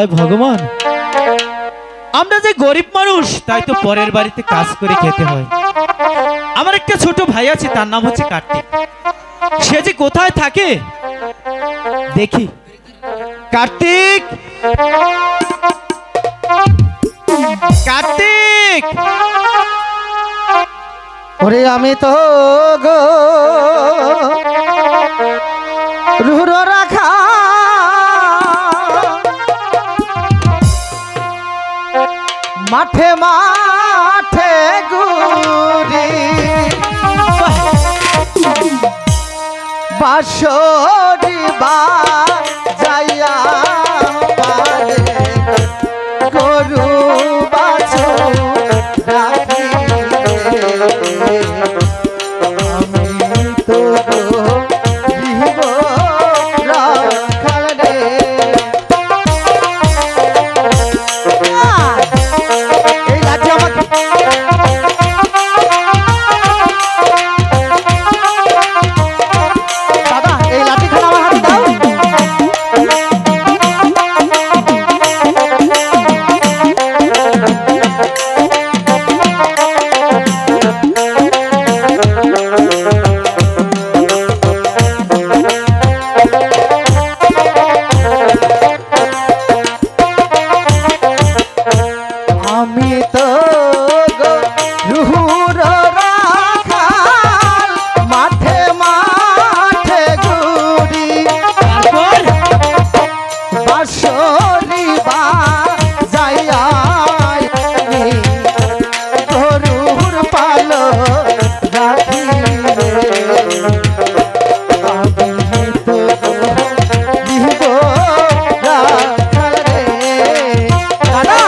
হায় ভগবান, আমরা যে গরিব মানুষ, তাই তো পরের বাড়িতে কাজ করে খেতে হয়। আমার একটা ছোট ভাই আছে, তার নাম হচ্ছে কার্তিক। সে যে কোথায় থাকে দেখি। কার্তিক, কার্তিক! ওরে আমি তো গো রুহর রাখা মাঠে মাঠে ঘুরি বাঁশরি বাজাইয়া পারে গরু বাছুর রাখি আমি তো জীব রাখাল রে। এই লাঠি আমাকে দাদা, এই লাঠিখানা আমার হাতে দাও। আমি তো গো রুহুর রাখাল মাঠে মাঠে ঘুরি তারপর বাঁশরি বাজাইয়া গরুর পালো রাখি রে। আমি তো জীব রাখাল রে। দাদা,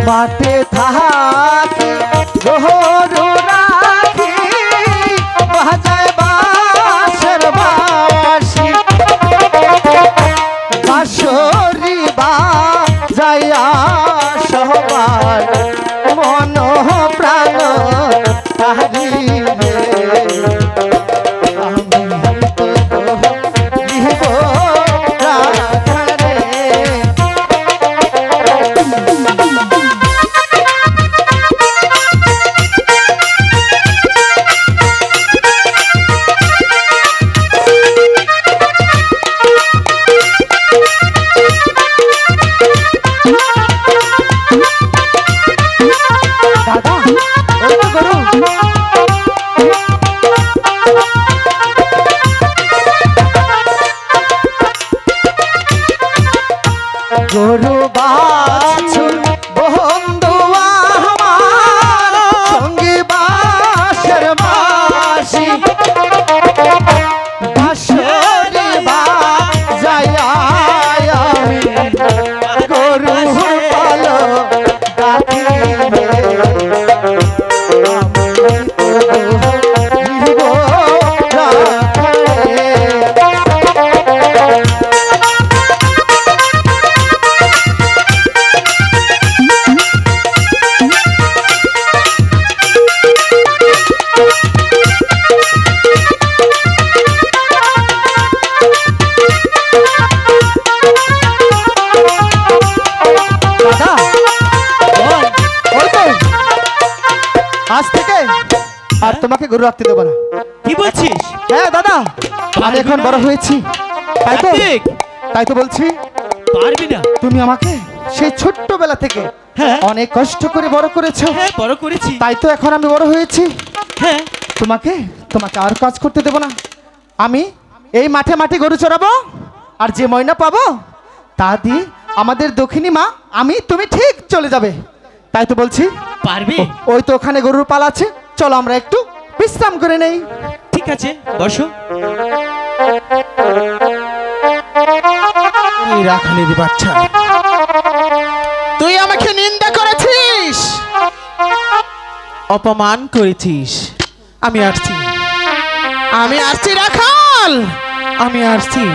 মাঠে থাকি গরু রাখি বাজায় বাঁশের বাঁশি বাঁশরি বাজাইয়া সবার মন প্রাণ হারিবে। আমি তো জীব রাখাল রে। দাদা, ওই তো গরু। গরু বাছুর বন্ধু আমার সঙ্গী বাঁশের বাঁশি বাঁশরি বাজাইয়া আমি গরুর পালো রাখি রে। আমি তো জীব রাখাল রে। দাদা, বল। ওই তো আজ থেকে আর তোমাকে গরু রাখতে দেবো না। কি বলছিস? হ্যাঁ দাদা, আমি এখন বড় হয়েছি, তাই তো কার্তিক, তাই তো বলছি। পারবি না? তুমি আমাকে সেই ছোট্টবেলা থেকে হ্যাঁ অনেক কষ্ট করে বড় করেছো, হ্যাঁ, বড় করেছি। তাই তো এখন আমি বড় হয়েছি। হ্যাঁ, তোমাকে তোমাকে আর কাজ করতে দেবো না। আমি এই মাঠে মাঠে গরু চড়াবো, আর যে ময়না পাবো তা দিয়ে আমাদের দক্ষিণী মা আমি তুমি ঠিক চলে যাবে। তাই তো বলছি, পারবি? ওই তো ওখানে গরুর পাল আছে, চলো আমরা একটু বিশ্রাম করে নেই। ঠিক আছে, বসো। এই রাখালের বাচ্চা, তুই আমাকে নিন্দা করেছিস, অপমান করেছিস। আমি আসছি, আমি আসছি রাখাল, আমি আসছি।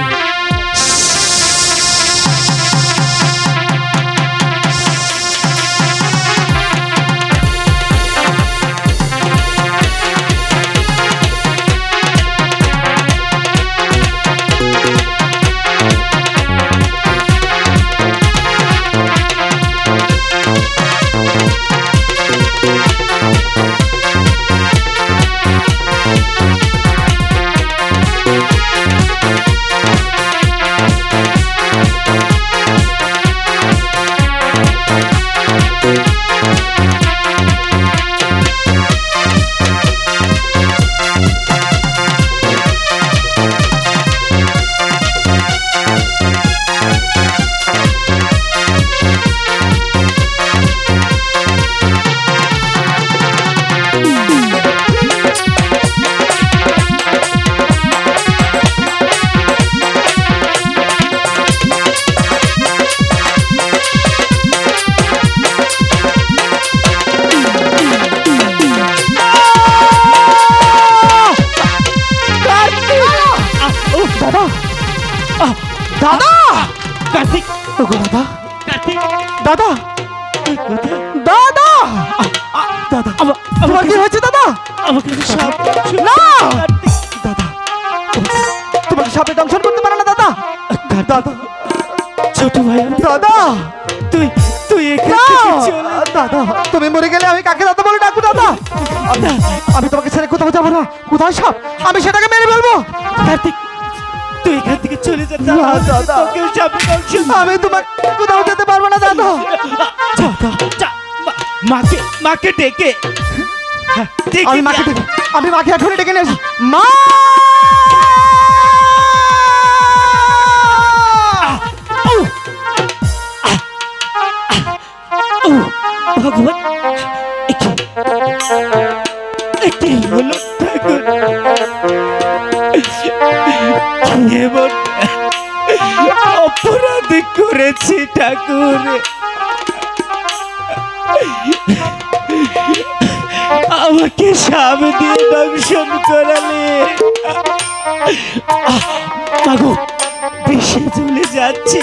দাদা কার্তিক, ওগো দাদা, কার্তিক, দাদা, তুই কোথায়? দাদা, দাদা, তোমার কি হয়েছে দাদা? আমাকে সাপ না! কার্তিক, দাদা, তোমাকে সাপে দংশন করতে পারে না দাদা। দাদা, ছোট ভাই আমার। দাদা, তুই তুই এখান না! থেকে চলে দাদা, তুমি মরে গেলে আমি কাকে দাদা বলে ডাকবো দাদা? আমি তোমাকে ছেড়ে কোথাও যাবো না। কোথায় সাপ? আমি সেটাকে মেরে ফেলবো। কার্তিক, তুই এখান থেকে চলে যা। না, দাদা। তোকেও সাপে দংশন। আমি তোমাকে কোথাও যেতে পারবো না দাদা। যা, মাকে মাকে ডেকে ডেকে আমি মাকে যা। ডেকে, আমি মাকে এখনই ডেকে নিয়ে আসি। মা! ও ভগবান, একটি হলো ঠাকুর, এমন অপরাধ করেছি ঠাকুর। আমাকে সাপ দিয়ে দংশন করালে। মাগো, বেশি চলে যাচ্ছে।